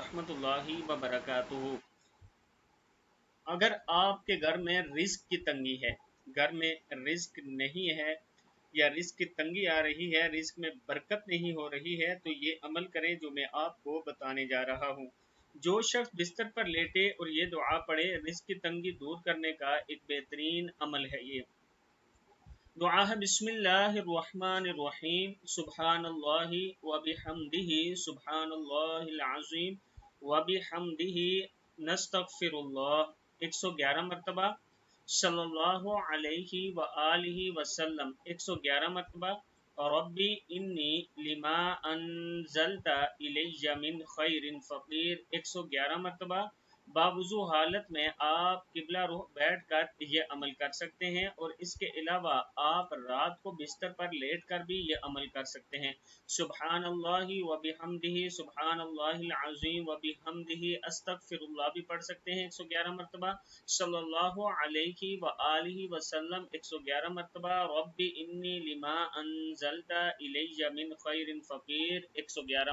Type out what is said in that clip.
वरहमतुल्लाहि वबरकातुहू। अगर आपके घर में रिस्क की तंगी है, घर में रिस्क नहीं है या रिस्क की तंगी आ रही है, रिस्क में बरकत नहीं हो रही है, तो ये अमल करें जो मैं आपको बताने जा रहा हूँ। जो शख्स बिस्तर पर लेटे और ये दुआ पढ़े, रिस्क की तंगी दूर करने का एक बेहतरीन अमल है। ये दुआ है, बिस्मिल्लाहिर्रहमानिर्रहीम, सुब्हानल्लाहि व बिहम्दिही, सुब्हानल्लाहिल अज़ीम व बिहम्दिही, नस्तगफिरुल्लाह 111 मरतबा, सल्लल्लाहु अलैहि व आलिहि वसल्लम 111 मरतबा, और रब्बी इन्नी लिमा अनज़लता इलैया मिन खैरिन फ़क़ीर 111 मरतबा। बावुज़ू हालत में आप किबला रुख बैठ कर ये अमल कर सकते हैं, और इसके अलावा आप रात को बिस्तर पर लेट कर भी ये अमल कर सकते हैं। सुब्हानल्लाहि व बिहम्दिही, सुब्हानल्लाहिल अज़ीम व बिहम्दिही, अस्तगफिरुल्लाह भी पढ़ सकते हैं 111 मरतबा, सल्लल्लाहु अलैहि व आलिहि वसल्लम 111 मरतबा, रब्बी इन्नी लिमा अनज़लता इलैया मिन खैरिन फ़क़ीर 111